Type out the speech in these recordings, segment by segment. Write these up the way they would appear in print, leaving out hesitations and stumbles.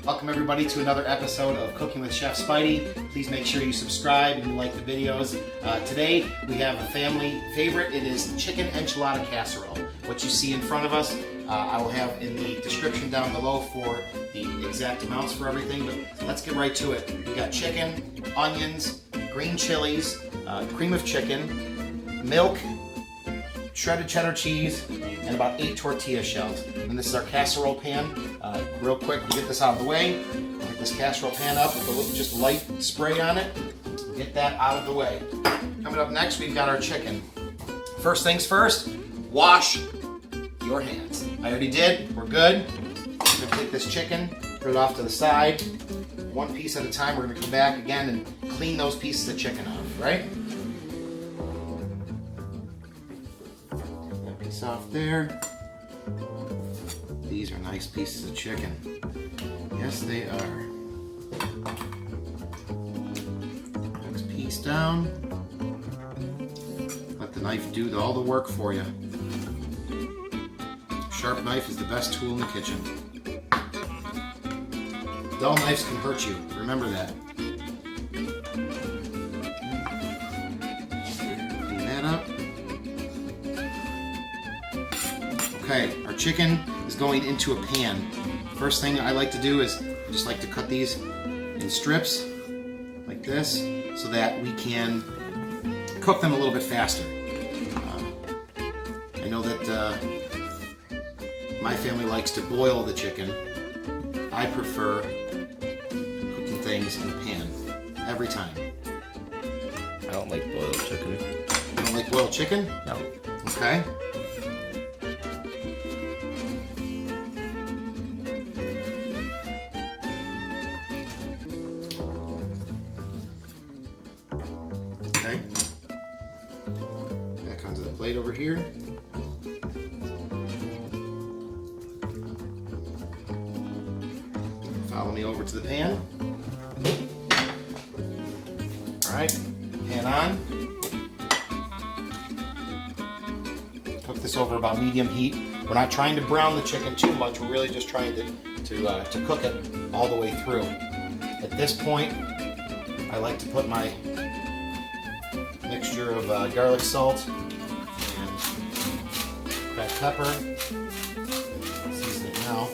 Welcome everybody to another episode of Cooking with Chef Spidey. Please make sure you subscribe and you like the videos. Today we have a family favorite. It is chicken enchilada casserole. What you see in front of us, I will have in the description down below for the exact amounts for everything, but let's get right to it. We got chicken, onions, green chilies, cream of chicken, milk, shredded cheddar cheese, and about 8 tortilla shells. And this is our casserole pan. Real quick, we get this out of the way. Get this casserole pan up with a little just light spray on it. Get that out of the way. Coming up next, we've got our chicken. First things first, wash your hands. I already did, we're good. We're gonna take this chicken, put it off to the side. One piece at a time, we're gonna come back again and clean those pieces of chicken off, right? That piece off there. These are nice pieces of chicken. Yes, they are. Next piece down. Let the knife do all the work for you. Sharp knife is the best tool in the kitchen. Dull knives can hurt you. Remember that. Clean that up. Okay, our chicken is going into a pan. First thing I like to do is I just like to cut these in strips like this so that we can cook them a little bit faster. I know that my family likes to boil the chicken. I prefer cooking things in a pan every time. I don't like boiled chicken. You don't like boiled chicken? No. Okay. Okay. Back onto the plate over here. Follow me over to the pan. Alright, pan on. Cook this over about medium heat. We're not trying to brown the chicken too much, we're really just trying to cook it all the way through. At this point, I like to put my mixture of garlic salt and cracked pepper. Season it now.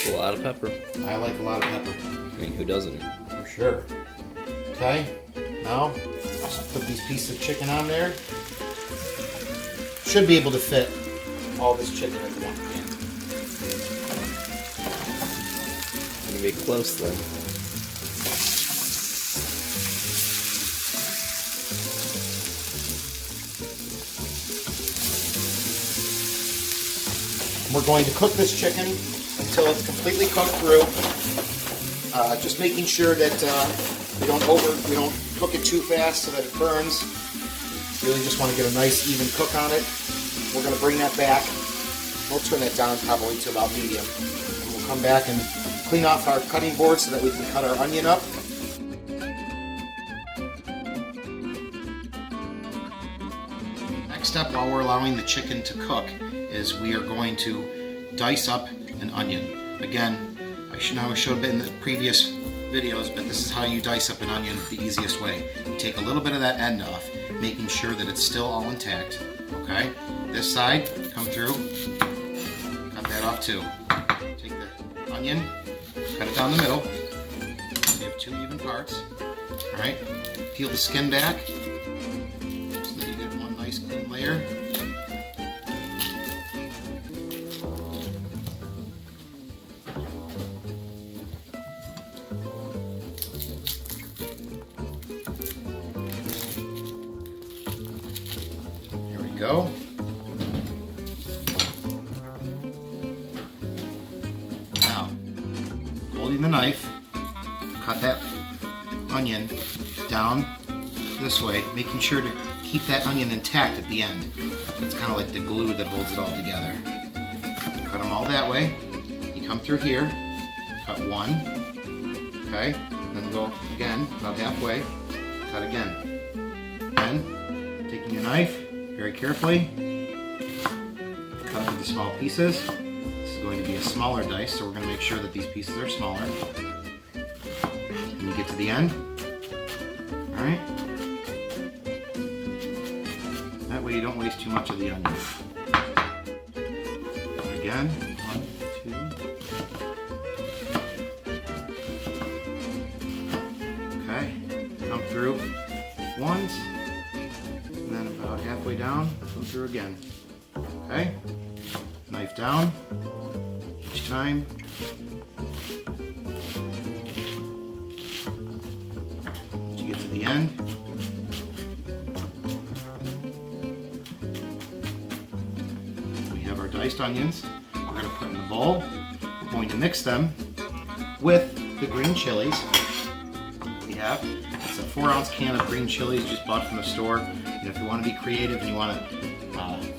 A lot of pepper. I like a lot of pepper. I mean, who doesn't? For sure. Okay, now just put these pieces of chicken on there. Should be able to fit all this chicken into one pan. I'm gonna be close then. We're going to cook this chicken until it's completely cooked through. Just making sure that we don't cook it too fast so that it burns. Really just want to get a nice even cook on it. We're going to bring that back. We'll turn that down probably to about medium. And we'll come back and clean off our cutting board so that we can cut our onion up. Next step while we're allowing the chicken to cook is we are going to dice up an onion. Again, I showed it in the previous videos, but this is how you dice up an onion the easiest way. You take a little bit of that end off, making sure that it's still all intact. Okay? This side, come through, cut that off too. Take the onion, cut it down the middle. You have 2 even parts. Alright? Peel the skin back so that you get one nice clean layer. Go. Now, holding the knife, cut that onion down this way, making sure to keep that onion intact at the end. It's kind of like the glue that holds it all together. Cut them all that way. You come through here, cut one, okay, then go again, about halfway, cut again. Then, taking your knife, very carefully, cut into small pieces. This is going to be a smaller dice, so we're going to make sure that these pieces are smaller. And you get to the end. Alright? That way you don't waste too much of the onion. Again, 1, 2. Okay, come through once, and then about halfway down, go through again. Okay, knife down each time. Once you get to the end, we have our diced onions. We're going to put in the bowl. We're going to mix them with the green chilies we have. It's a 4-ounce can of green chilies just bought from the store. And if you want to be creative and you want to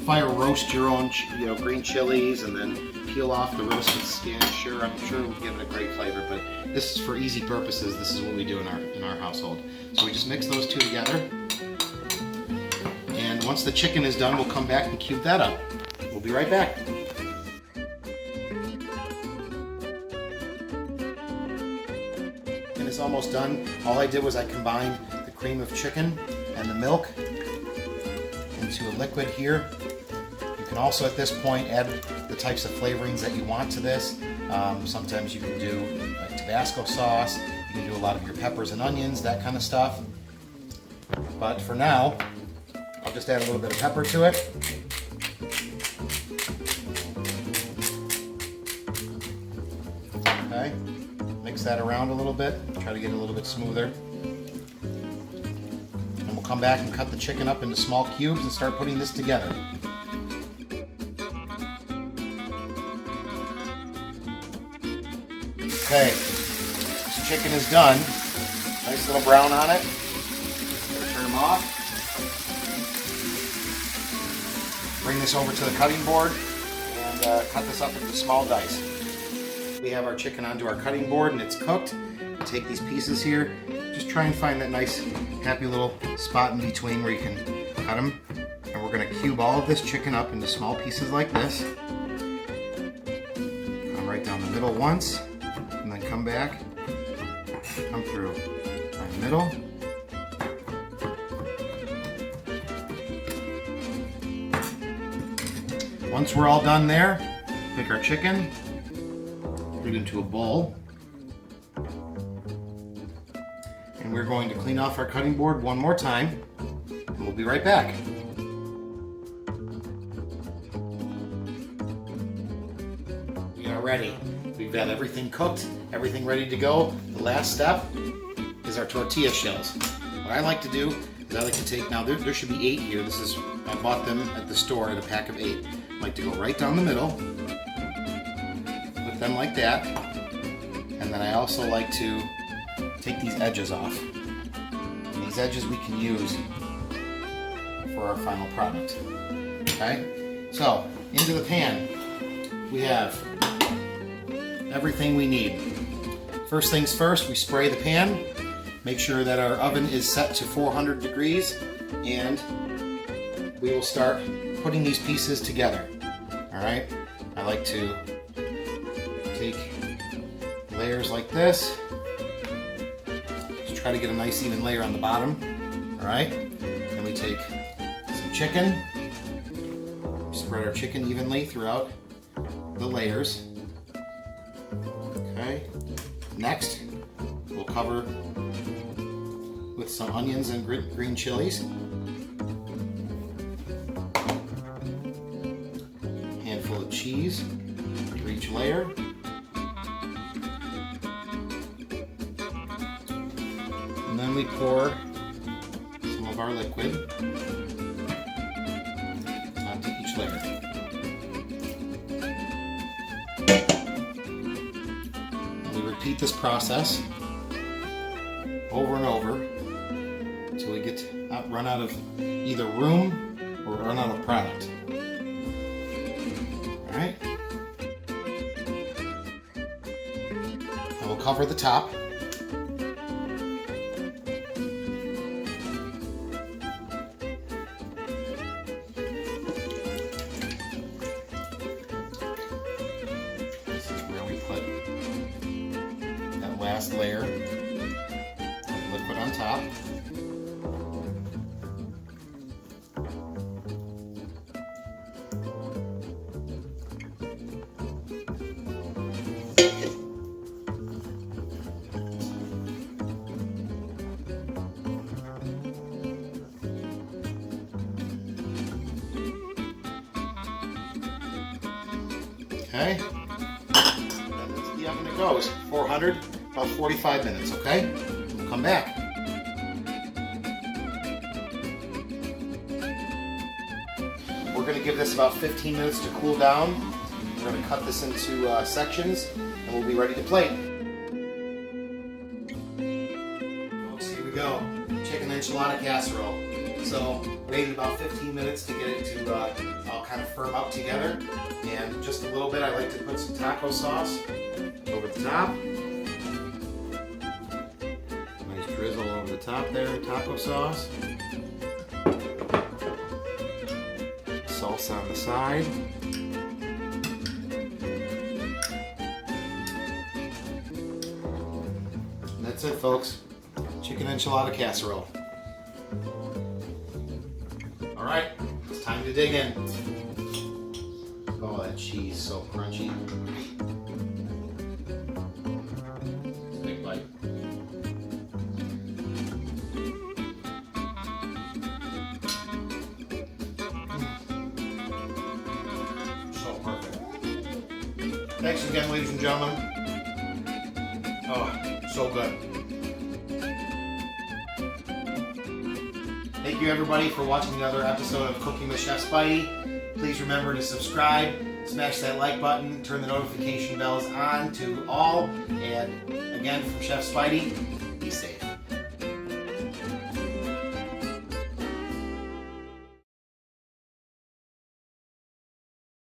fire roast your own green chilies and then peel off the roasted skin, I'm sure it will give it a great flavor. But this is for easy purposes. This is what we do in our household. So we just mix those two together. And once the chicken is done, we'll come back and cube that up. We'll be right back. It's almost done. All I did was I combined the cream of chicken and the milk into a liquid here. You can also at this point add the types of flavorings that you want to this. Sometimes you can do like Tabasco sauce, you can do a lot of your peppers and onions, that kind of stuff. But for now, I'll just add a little bit of pepper to it. Okay. Mix that around a little bit, try to get it a little bit smoother. And we'll come back and cut the chicken up into small cubes and start putting this together. Okay, this chicken is done. Nice little brown on it. Gonna turn them off. Bring this over to the cutting board and cut this up into small dice. We have our chicken onto our cutting board and it's cooked. We'll take these pieces here, just try and find that nice happy little spot in between where you can cut them. And we're going to cube all of this chicken up into small pieces like this. Come right down the middle once, and then come back, come through right in the middle. Once we're all done there, pick our chicken, put it into a bowl, and we're going to clean off our cutting board one more time, and we'll be right back. We are ready. We've got everything cooked, everything ready to go. The last step is our tortilla shells. What I like to do is I like to take, now there should be 8 here. I bought them at the store at a pack of 8. I like to go right down the middle, put them like that, and then I also like to take these edges off. And these edges we can use for our final product. Okay, so into the pan we have everything we need. First things first, we spray the pan. Make sure that our oven is set to 400 degrees, and we will start putting these pieces together. All right, I like to take layers like this. Just try to get a nice even layer on the bottom. All right, then we take some chicken, spread our chicken evenly throughout the layers. Okay, next we'll cover with some onions and green chilies. Handful of cheese for each layer. And then we pour some of our liquid onto each layer. And we repeat this process over and over until we get run out of either room or run out of product. All right. And we'll cover the top. last layer of liquid on top. Okay, and into the oven it goes. 400, about 45 minutes, okay? We'll come back. We're going to give this about 15 minutes to cool down. We're going to cut this into sections, and we'll be ready to plate. Folks, here we go. Chicken enchilada casserole. So, waited about 15 minutes to get it to all kind of firm up together. And just a little bit, I like to put some taco sauce over the top. Nice drizzle over the top there, taco sauce. Salsa on the side. And that's it, folks. Chicken enchilada casserole. All right, it's time to dig in. Oh, that cheese so crunchy. Big bite. So perfect. Thanks again, ladies and gentlemen. Oh, so good. Thank you everybody for watching another episode of Cooking with Chef Spidey. Please remember to subscribe, smash that like button, turn the notification bells on to all. And again, from Chef Spidey,